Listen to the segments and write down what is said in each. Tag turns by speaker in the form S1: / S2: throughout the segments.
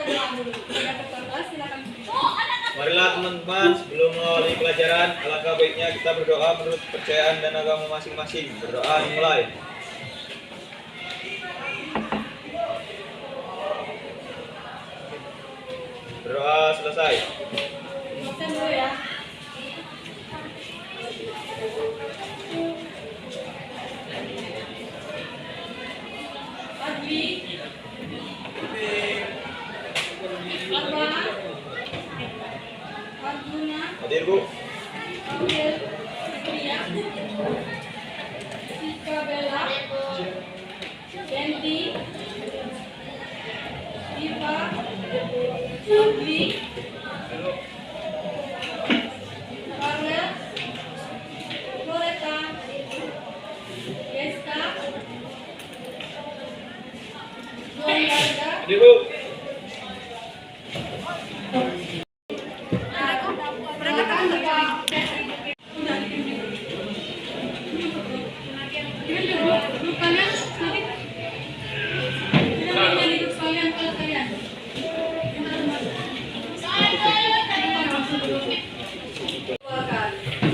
S1: berdoa dulu. Sudah kelas silakan.
S2: Marilah teman-teman, sebelum mengawali pelajaran, alangkah baiknya kita berdoa menurut kepercayaan dan agama masing-masing. Berdoa dimulai. Berdoa selesai.
S1: Makan dulu ya. Adli. Abah. Arjuna.
S2: Hadir, Bu.
S1: Ambil. Pria. Sika Bella. Denti. Diva. Adli. Karel. Loretta. Deska. Gonzaga.
S2: Hadir, Bu.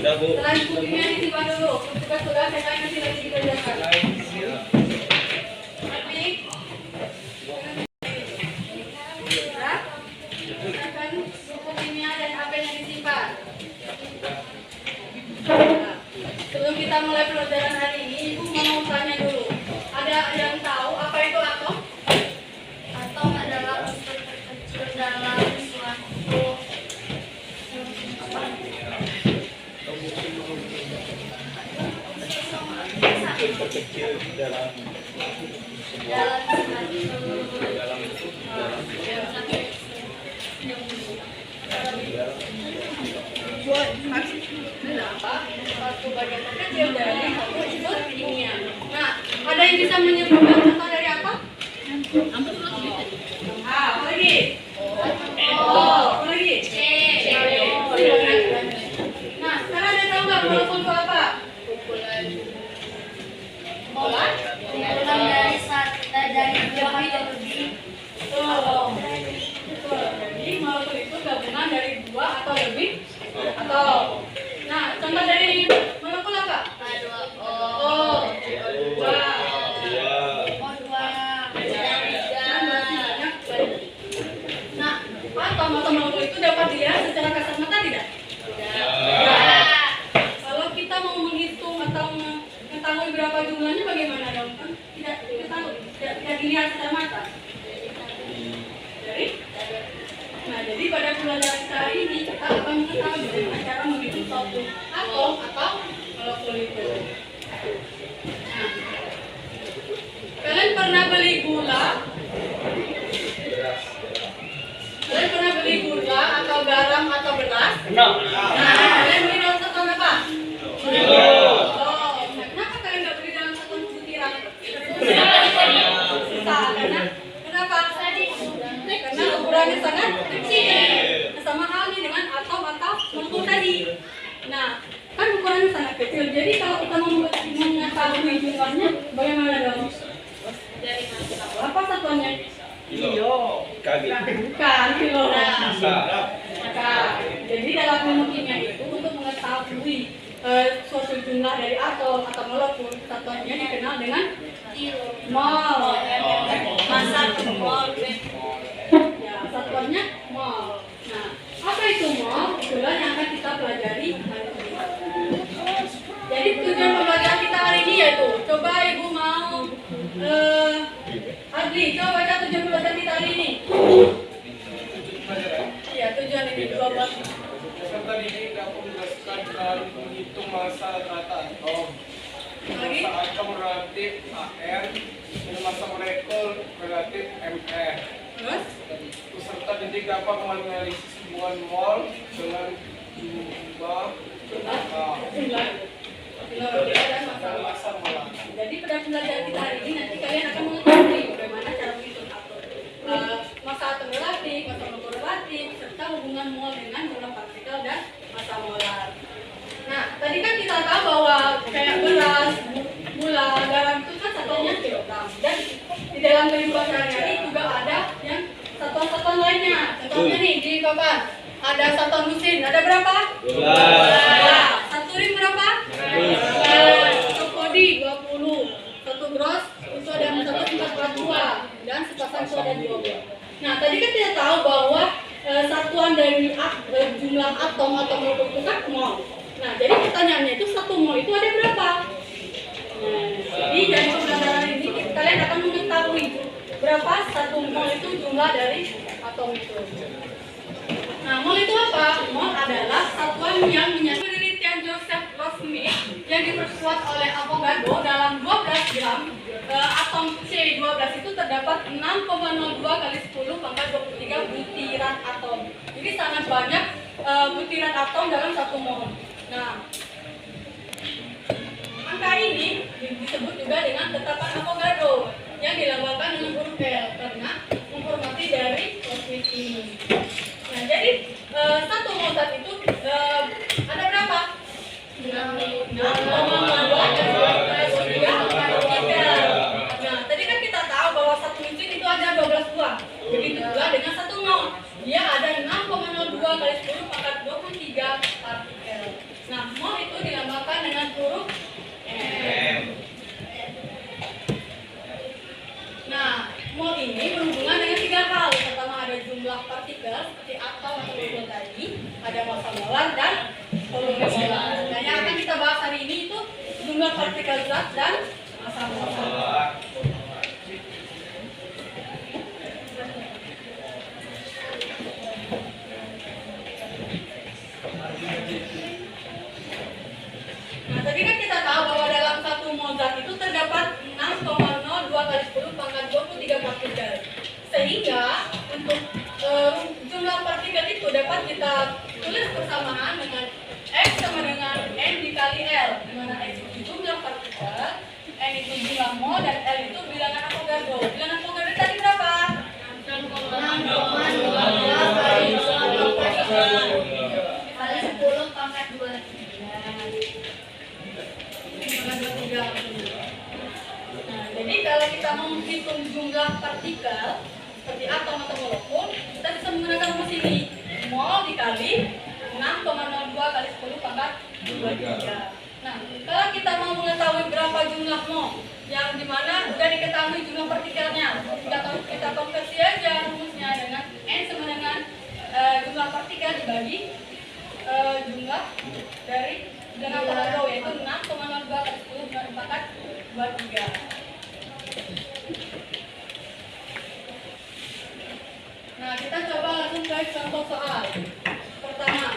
S2: Sudah, Bu.
S1: Setelah bukunya disimpan dulu. Tugas-tugas yang lain nanti lagi dikerjakan. Tapi sudah. Gunakan buku kimia dan apa yang disimpan. Nah, sebelum kita mulai pelajaran hari ini, Ibu mau tanya dulu. Ada yang tahu apa itu atom?
S3: Atom adalah unsur terkecil dalam suatu
S2: Terkecil dalam
S1: Satu bagian terkecil dari satu unsur kimia. Nah, ada yang bisa menyebutkan contoh dari apa? Apa lagi? Apa lagi? Nah, sekarang ada tahu nggak molekul itu apa? Molar?
S3: kumpulan dari dua atau lebih.
S1: Betul. Jadi molekul itu gabungan dari dua atau lebih atau. Nah, contoh dari molekul apa?
S3: H2O,
S1: O2.
S3: O2,
S1: Nah, atom atau molekul itu dapat dilihat secara kasat mata tidak? Kalau kita mau menghitung atau mengetahui berapa jumlahnya bagaimana dong? Kan tidak diketahui, tidak dilihat secara mata. Jadi pada pelajaran kita hari ini kita akan mengetahui bagaimana cara menghitung suatu atom atau molekul itu. Nah, kalian pernah beli gula? Kalian pernah beli gula atau garam atau beras? Nah, kalian beli dalam satuan apa? Oh, kenapa kalian nggak beli dalam satuan butiran? Karena kenapa? Karena ukurannya sangat kecil. Sama halnya dengan atom atau molekul tadi. Nah, kan ukurannya sangat kecil. Jadi kalau kita mau mengetahui jumlahnya, bagaimana dong? Apa satuannya?
S2: kilo.
S1: Bukan kilo.
S2: Masa.
S1: Jadi dalam ilmu kimia itu untuk mengetahui suatu jumlah dari atom atau molekul, satuannya dikenal dengan mol.
S3: massa mol,
S1: Ya, satuannya mol. Nah, apa itu mol? Itulah yang akan kita pelajari hari ini. Jadi tujuan pembelajaran kita hari ini yaitu, coba Ibu mau Adli, coba baca tujuan pembelajaran kita hari ini. Iya, tujuan ini 12.
S4: Peserta didik dapat menjelaskan dan menghitung massa rata atom.
S1: Lagi?
S4: Massa atom relatif AR dan massa molekul relatif MR.
S1: Terus?
S4: Peserta didik dapat menganalisis hubungan mol dengan jumlah
S1: Jumlah kilogram dan massa.
S4: massa molar.
S1: Jadi pada pembelajaran kita hari ini nanti kalian akan mengetahui bagaimana cara menghitung atom. Massa atom relatif, massa molekul relatif, serta hubungan mol dengan jumlah partikel dan massa molar. Nah, tadi kan kita tahu bahwa kayak beras, gula, garam itu kan satuannya kilogram. Dan di dalam kehidupan sehari-hari juga ada yang satuan-satuan lain Contohnya nih di papan ada satuan mesin, ada berapa?
S2: 12.
S1: Nah, satu ring berapa? 12. Satu kodi 20. Satu gross itu ada 142 dan sepasang itu ada 12. Nah, tadi kan kita tahu bahwa satuan dari jumlah atom atau molekul itu kan mol. Nah, jadi pertanyaannya itu satu mol itu ada berapa? Nah, jadi dari pembelajaran ini kalian akan mengetahui berapa satu mol itu jumlah dari atom itu. Nah, mol itu apa? Mol adalah satuan yang menyatu. Penelitian Joseph Rossmith yang diperkuat oleh Avogadro dalam 12 gram atom C12 itu terdapat 6,02 kali 10 pangkat 23 butiran atom. Jadi sangat banyak butiran atom dalam satu mol. Nah, angka ini disebut juga dengan tetapan Avogadro yang dilambangkan dengan huruf L karena menghormati dari Rossmith ini. Nah, jadi satu mol zat itu ada berapa? 6,2 Nah, tadi kan kita tahu bahwa satu mesin itu ada 12 buah. Begitu juga dengan satu mol. Dia ada 6,02 kali 10 pangkat 23 partikel. Nah, mol itu dilambangkan dengan huruf M. Nah, mol ini berhubungan dengan tiga hal. Pertama ada jumlah partikel seperti atom atau molekul tadi, ada massa molar dan volume molar. Nah, yang akan kita bahas hari ini itu jumlah partikel zat dan massa molar. Nah, tadi kan kita tahu bahwa dalam satu mol zat itu terdapat 6,02 kali 10 pangkat 23 partikel. Sehingga untuk jumlah partikel itu dapat kita tulis bersamaan dengan X sama dengan N dikali L, di mana X itu jumlah partikel, N itu jumlah mol, dan L itu bilangan Avogadro. Bilangan Avogadro tadi berapa? 6,02 kali
S3: 10 pangkat 23.
S1: Nah, jadi kalau kita mau menghitung jumlah partikel seperti atom atau molekul, kita bisa menggunakan rumus ini. Mol dikali 6,02 kali 10 pangkat 23. Nah, kalau kita mau mengetahui berapa jumlah mol, yang dimana sudah diketahui jumlah partikelnya, kita konversi aja rumusnya dengan N sama dengan jumlah partikel dibagi jumlah dari dengan Avogadro, yaitu 6,02 kali 10 pangkat 23. Nah, kita coba langsung ke contoh soal. Pertama,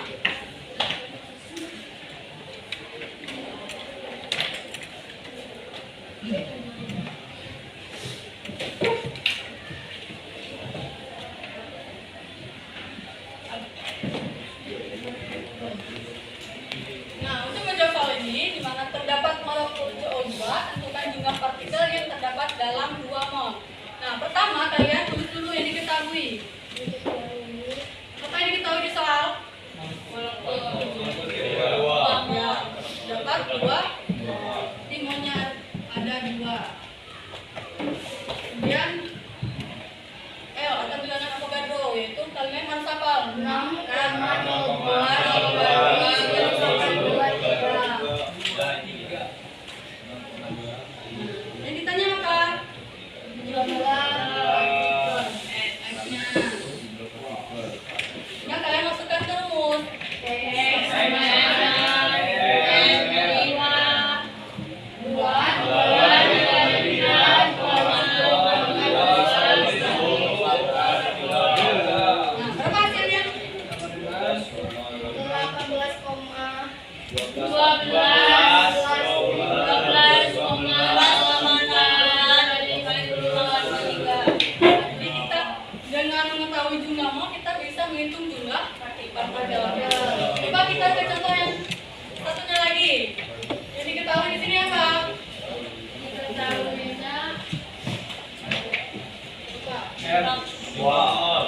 S1: nah, untuk menjawab soal ini, di mana terdapat molekul CO2, tentukan jumlah partikel yang terdapat dalam 2 mol. Nah, pertama kalian tulis dulu yang diketahui. Apa yang diketahui di soal? Molekul ya, dapat 2, timonnya ada 2. Kemudian L atau bilangan Avogadro, yaitu kalian harus hafal 6,02. Yang ditanya apa? Ya, kalian masukkan ke rumus. Nah, berapa hasilnya? 12,12,8. Jadi kita dengan mengetahui jumlah mol, kita bisa menghitung jumlah partikel. Coba kita ke contoh yang satunya lagi. Yang diketahui di sini apa? Diketahuinya
S2: Wow.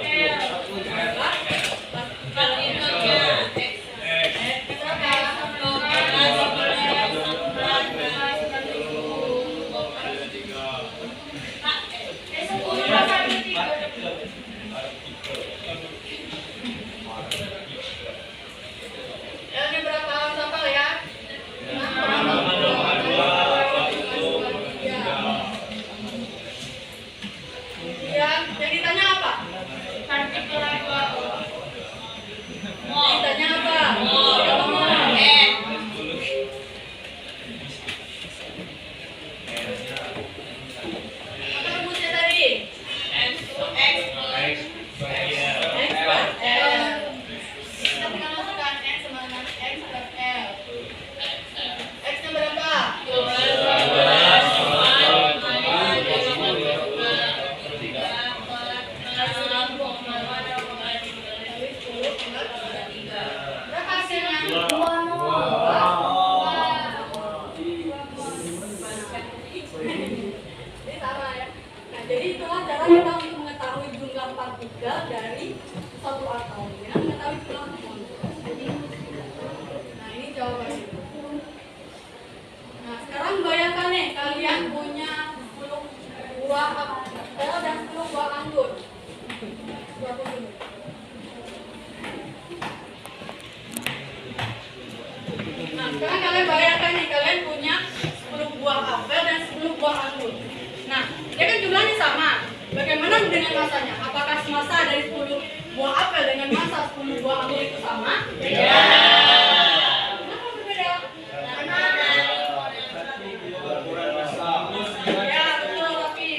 S1: partikel dari suatu atom. Ya, mengetahui jumlah mol. Nah, ini jawabannya. Nah, sekarang bayangkan nih, kalian punya 10 buah apel dan 10 buah anggur. Suatu dulu. Nah, sekarang kalian bayangkan nih, kalian punya 10 buah apel dan 10 buah anggur. Nah, dia kan jumlahnya sama. Bagaimana dengan masanya? Apakah massa dari 10 buah apel dengan massa 10 buah anggur itu sama? Ya. Kenapa berbeda?
S2: Ukuran massa.
S1: Ya, betul, tapi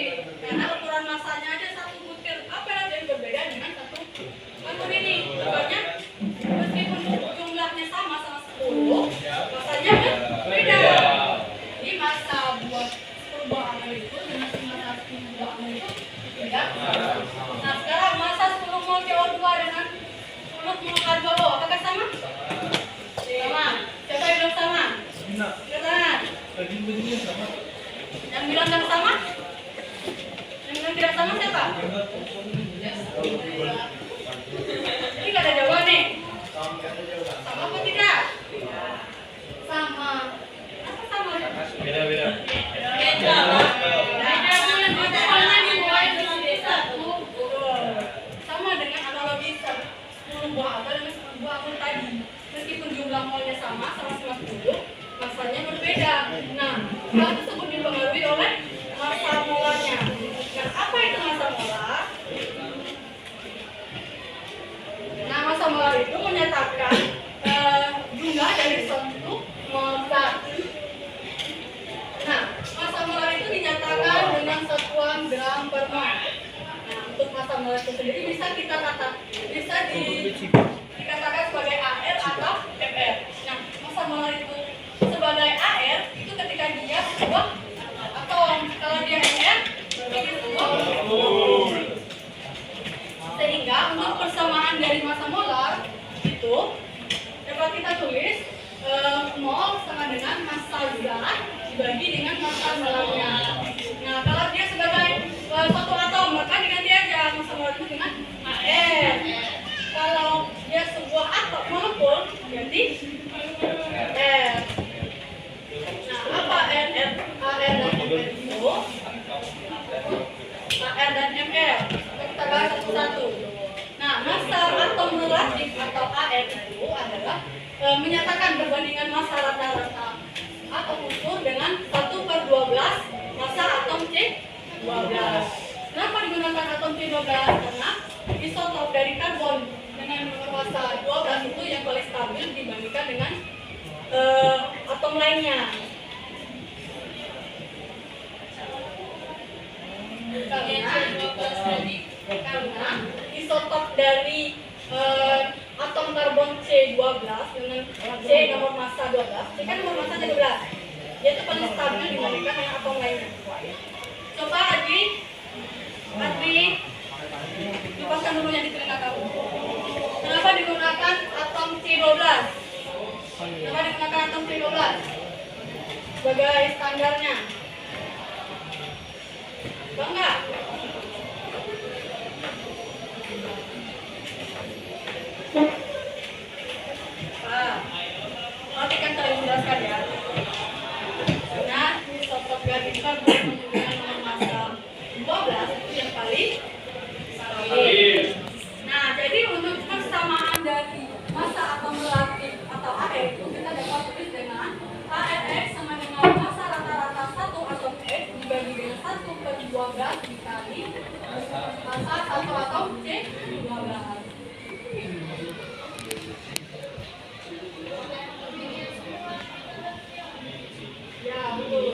S1: karena ukuran massanya aja satu butir apel aja yang berbeda dengan satu anggur ini. Sebabnya meskipun jumlahnya sama 10, massanya kan beda. Jadi massa buat 10 buah anggur itu dengan massa 10 buah anggur itu beda. Nah, sekarang massa 10 mol CO2 dengan 10 mol H2O apakah sama? Sama. Siapa yang bilang sama? Angkat tangan. Yang bilang tidak sama? Yang bilang tidak sama siapa? Ini gak ada jawaban nih. Sama apa tidak? Sama. Apa sama?
S2: Beda-beda.
S1: Sama dengan analogi 10 buah apel dengan 10 buah anggur tadi. Meskipun jumlah molnya sama, sama-sama 10, massanya berbeda. Nah, hal tersebut dipengaruhi oleh massa molarnya. Nah, apa itu massa molar? Nah, massa molar itu menyatakan jumlah dari suatu molar. Nah, massa molar itu dinyatakan dengan satuan gram per mol. Nah, untuk massa molar itu sendiri bisa dikatakan sebagai AR atau FR. Nah, massa molar itu sebagai AR itu ketika dia sebuah atom. Kalau dia FR, berarti sebuah molekul. Sehingga untuk persamaan dari massa molar itu dapat kita tulis mol sama dengan massa gas dibagi dengan massa molarnya. Nah, kalau dia sebagai satu atom, maka diganti aja massa molar itu dengan AR. Kalau dia sebuah atom molekul, ganti R. Nah, apa AR dan MR itu? AR dan MR. Kita bahas satu-satu. Nah, massa atom relatif atau AR itu adalah menyatakan perbandingan massa rata-rata atom unsur dengan 1/12 massa atom C12. Kenapa digunakan atom C12? Karena isotop dari karbon dengan massa 12 itu yang paling stabil dibandingkan dengan atom lainnya. Karena isotop dari atom karbon C12 dengan C nomor massa 12, C kan nomor massa 12, dia itu paling stabil dibandingkan dengan atom lainnya. Coba Adri, lepaskan dulu yang di telinga kamu. Kenapa digunakan atom C12? Kenapa digunakan atom C12 sebagai standarnya? Bangga? Perhatikan saya menjelaskan ya. Karena isotop gadis karbon dengan nomor massa 12 itu yang paling stabil. Nah, jadi untuk persamaan dari massa atom relatif atau AR itu kita dapat tulis dengan ARX sama dengan massa rata-rata satu atom X dibagi dengan 1/12 dikali massa satu atom C12. Ya, betul.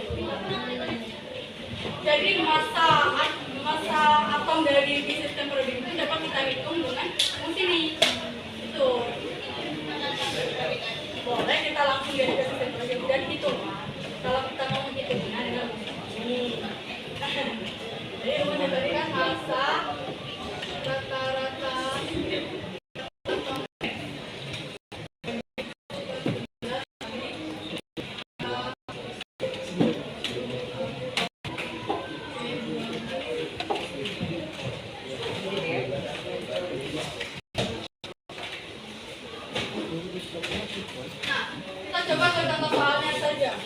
S1: coba ke contoh soalnya saja.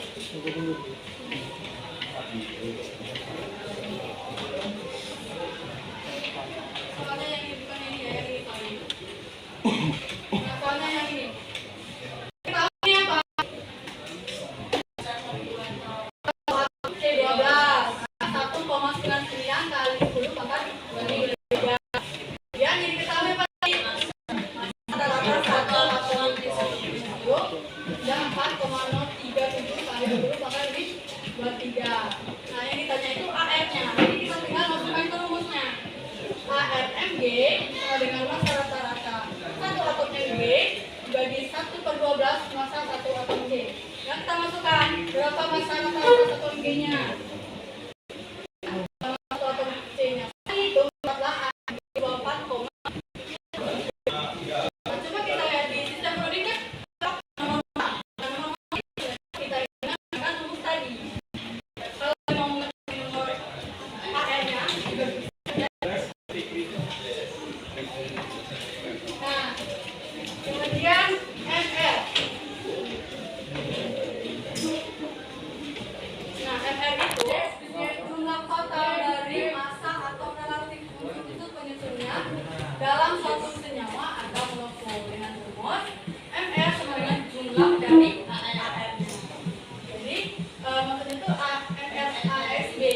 S1: Soalnya yang ini bukan ini ya, yang ini soalnya. Nah, soalnya yang ini. Ini apa? Oke, 12. 1,99 kali 10 maka bagi 3. Ya, jadi ketahui Pak. Rata-rata 1,37 dan 4,037 kali 20 maka lebih 23. Nah, yang ditanya itu AR-nya. Jadi kita tinggal masukkan ke rumusnya. ARMG sama dengan massa rata-rata. Satu atom Mg dibagi 1/12 massa satu atom G. Yang kita masukkan berapa massa rata-rata satu Mg-nya? Satu atom C-nya. Itu 14 di bawah 4, nah, coba kita lihat di sistem Brody kan kita gunakan rumus tadi. Kalau mau mengerti nomor AR-nya juga bisa. Nah, kemudian MR. Nah, MR itu jumlah total dari massa atau relatif untuk penyusunnya dalam suatu senyawa atau molekul dengan rumus MR sama dengan jumlah dari AR-nya. Jadi maksudnya itu MR ASBY,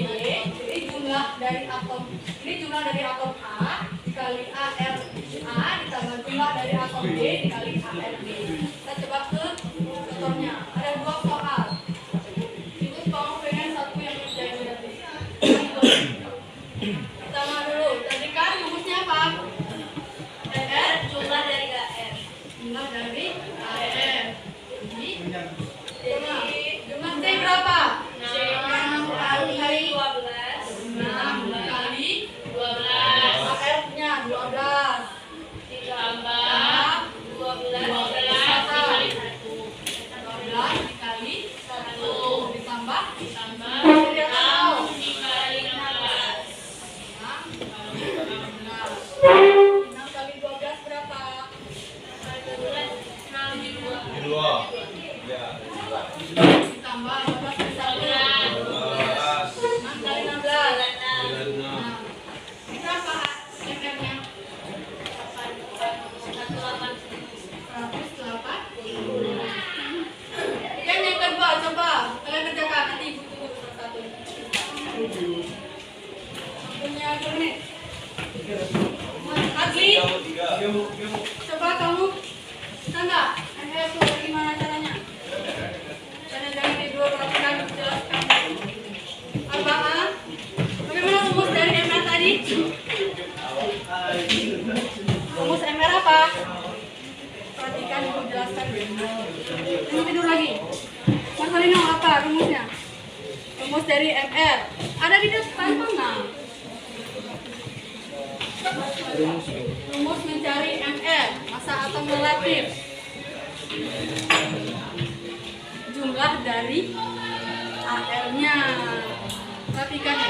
S1: jadi jumlah dari atom ini jumlah dari atom A dikali AR A ditambah jumlah dari atom B dikali AR B. Kita coba ke contohnya. Ada 2 soal. Itu kamu pengen satu yang kerjain berarti. Pertama dulu, tadi kan rumusnya apa? MR
S3: Jumlah dari AR.
S1: jumlah dari AR. Jadi jumlah C berapa?
S3: 6 kali 12.
S1: 6 kali
S3: 12
S1: AR-nya 12.
S3: ditambah 12 dikali 1.
S1: 12 dikali 1 ditambah
S3: Ditambah
S1: Tidak tahu.
S3: 6 dikali 16.
S1: 6 kali 12 berapa?
S3: 6 di 2.
S2: Kedua. Ya.
S1: Ditambah 12 kali 1. 6 kali 16.
S2: 96.
S1: Nah, berapa MR-nya? 108. Yang kedua, coba kalian kerjakan nanti ibu tunggu satu. Punya menit. Adli, coba kamu bisa nggak MR itu bagaimana caranya? Jangan tidur, lakukan jelaskan. Arba'ah. Bagaimana rumus dari MR tadi? Rumus MR apa? Perhatikan ibu jelaskan. Ini tidur lagi. Mas Marino apa rumusnya? Rumus dari MR. Ada di depan mana? Rumus mencari MR, massa atom relatif. Jumlah dari AR-nya. Perhatikan ya.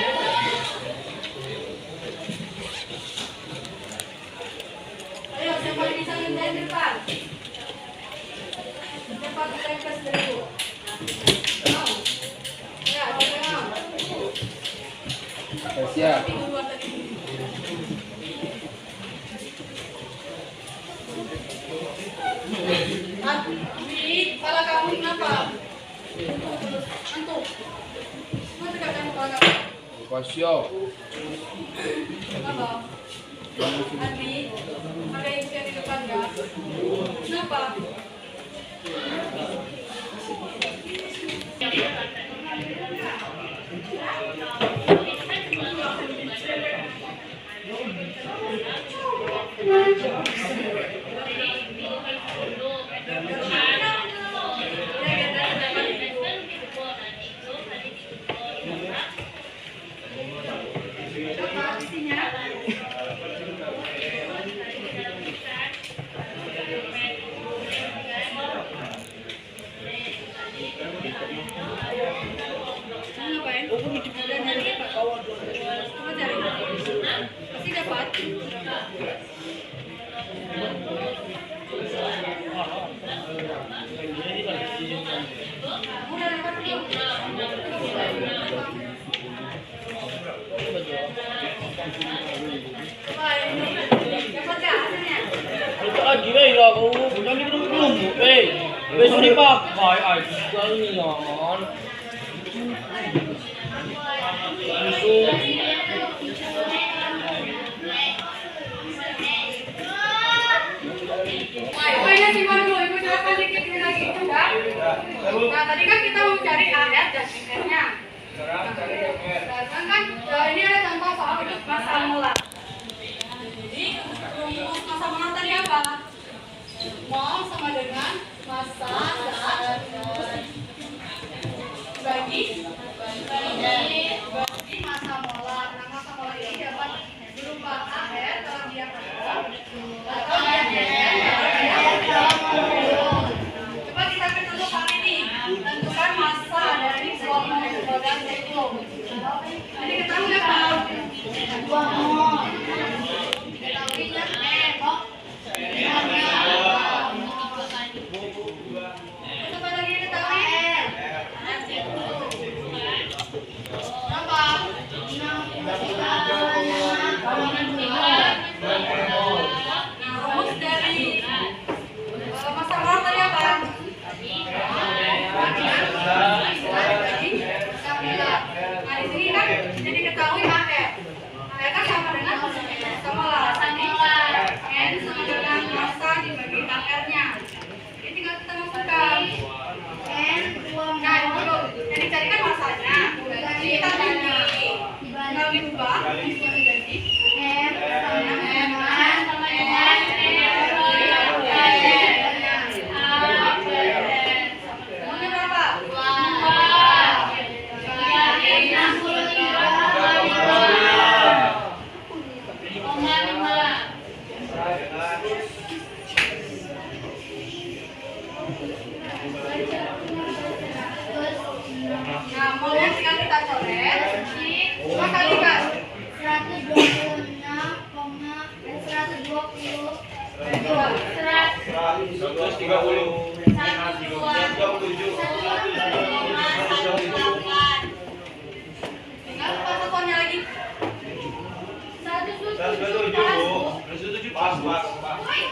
S1: Ayo, siapa yang bisa ngerjain di depan? Cepat kita dulu. Mau? Ya, siapa yang mau?
S4: Siap.
S1: Tapi duluan tadi. Adli, kepala kamu kenapa? Antuk. Mana tegakkan kepala kamu?
S4: Kosyo.
S1: Kenapa? Adli, ada ibu yang di depan ya? Kenapa? Apa isinya? Ngapain? Udah nyari apa? Coba cari. Pasti dapat.
S5: Sorry Pak. Ay, sekali yan.
S1: Pokoknya simpan dulu, Ibu silakan dikit lagi itu kan. Nah, tadi kan kita mau cari AR dan MR-nya.
S4: Sekarang cari MR.
S1: Sekarang kan ini ada contoh soal masa mula. Jadi rumus masa mula tadi apa? Mol sama dengan massa bagi massa molar. Nah, massa molar ini dapat berupa AR kalau dia kosong atau coba kita cek dulu kali ini. Tentukan massa dari sebuah molekul dan siklon. Jadi ketahui apa? Ketahuinya coba lagi ketahui. Berapa? Nah, rumus dari massa molar tadi apa? Nah, di sini kan jadi ketahui AR. AR kan sama dengan massa molar. N sama dengan massa dibagi AR-nya. Ini tinggal kita masukkan. Nah, dulu yang dicarikan massanya. Jadi kita bagi. Tinggal diubah. Jadi N sama Nomornya berapa? Nah, molnya tinggal kita coret. Coba kalikan.
S2: 130.
S1: Tinggal lupa satuannya lagi.
S2: Pas.
S1: Pokoknya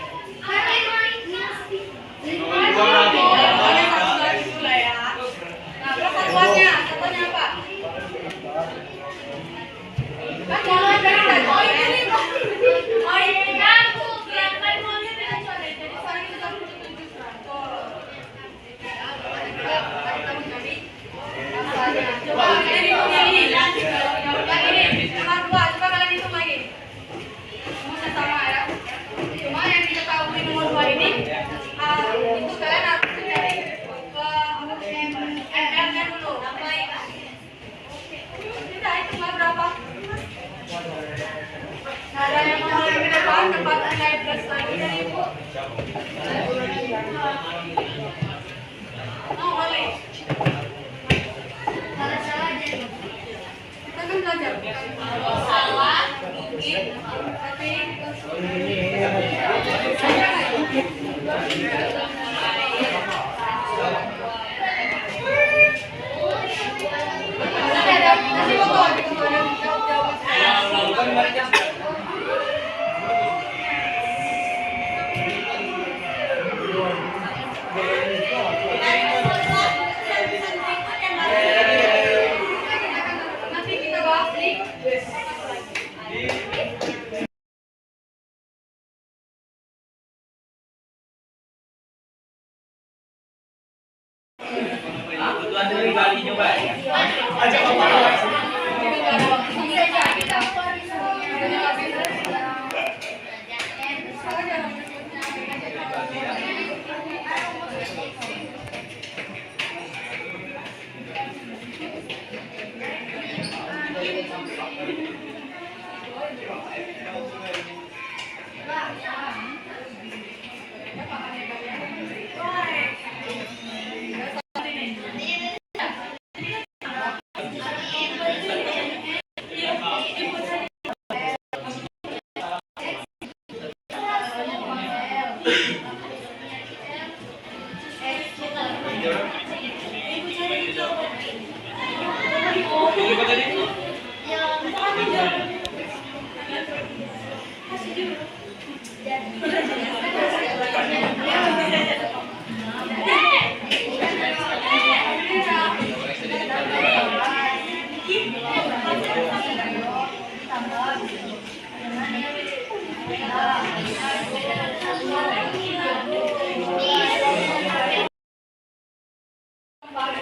S1: satu lagi dulu lah ya. Nah, berapa satuannya? Satuannya apa? Kan molnya dari tadi. Oh, ini. Oh, ini kan. Jadi sekarang kita tutup 100. Coba kalian hitung lagi. Lagi nih, nomor 2. Coba kalian hitung lagi. Rumusnya sama ya. Cuma yang diketahui nomor 2 ini, itu kalian harus mencari MR-nya dulu. Kita hitung lah berapa. Nah, ada yang mau mulai ke depan, tempat nilai plus lagi dari Ibu. Oh, boleh. Kita kan belajar. Salah, mungkin, tapi ada kasih foto gitu, ada jawab-jawab. Nanti kita bahas di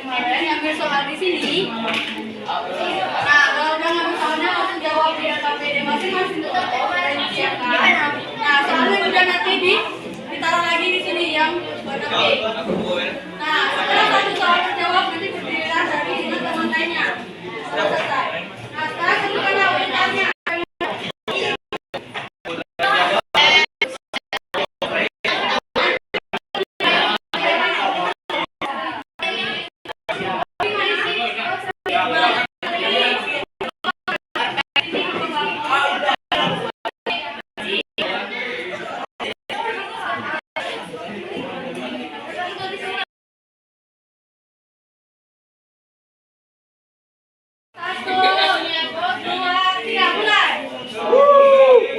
S1: Kemarin ngambil soal di sini. Nah, kalau udah ngambil soalnya langsung jawab di KPD masing-masing tuh. Ya kan? Nah, soalnya udah nanti ditaruh lagi di sini yang warna pink. Nah, setelah satu soal terjawab nanti berdirilah dari sini teman lainnya. Setelah selesai. Nah, sekarang tentukan jawabannya.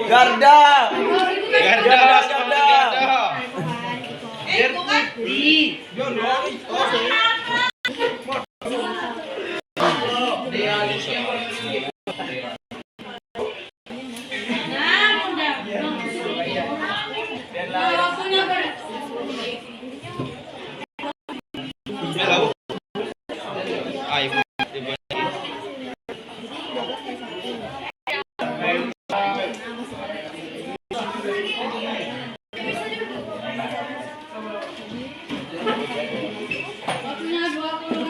S2: Garda. Garda.
S1: Biar putih. Waktunya 20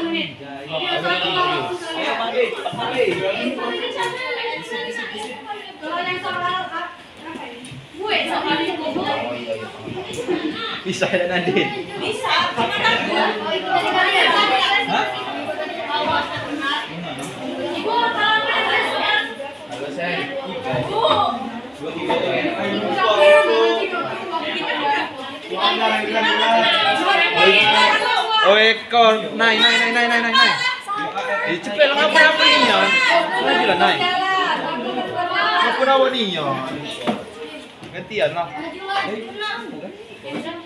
S1: menit.
S2: Bisa ya Nadine?
S1: Bisa, cuma takut.
S2: Hah?
S1: Ibu, kalau
S2: Selesai. Oh ekor, naik. Cepet lah apa niya? Lagi lah naik. Apa niya? Gantian lah.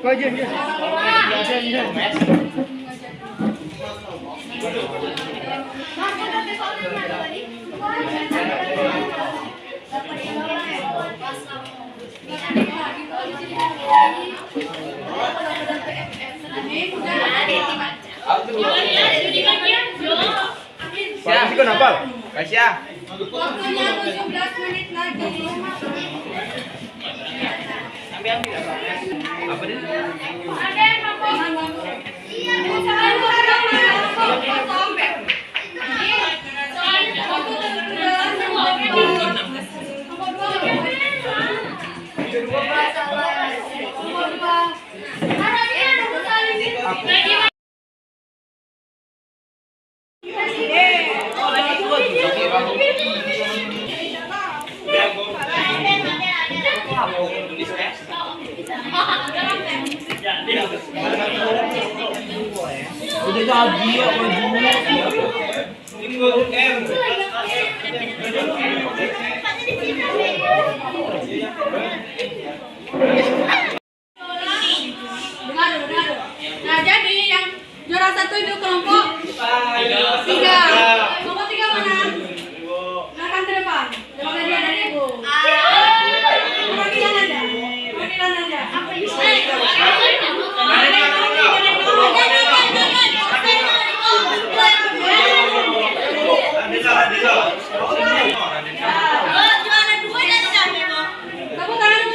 S2: Kau aja. Pak, sih kenapa? Kasih ya.
S1: Waktunya 17 menit lagi.
S2: Apa dia?
S5: Udah jadi ya bajunya.
S1: Nah, jadi yang juara 1 itu kelompok 3. Kelompok 3 mana? Silakan ke depan. Depan aja dari Ibu. Perwakilan aja. Apa ini? Tepuk tangan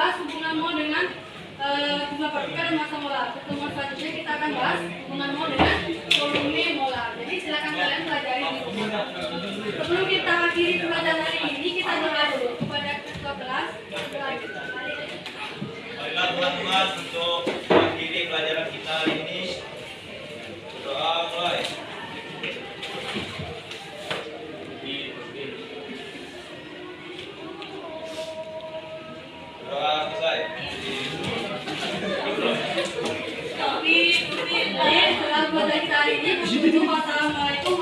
S1: bahas hubunganmu dengan jumlah partikel dan massa molar. Pertemuan selanjutnya kita akan bahas hubunganmu dengan volume molar. Jadi silakan kalian pelajari di rumah. Sebelum kita akhiri pelajaran hari ini, kita doa dulu kepada ketua kelas.
S2: Baiklah teman-teman, untuk mengakhiri pelajaran kita hari ini, doa mulai. Doa selesai.
S1: Tapi setelah pelajaran kita hari ini, wassalamualaikum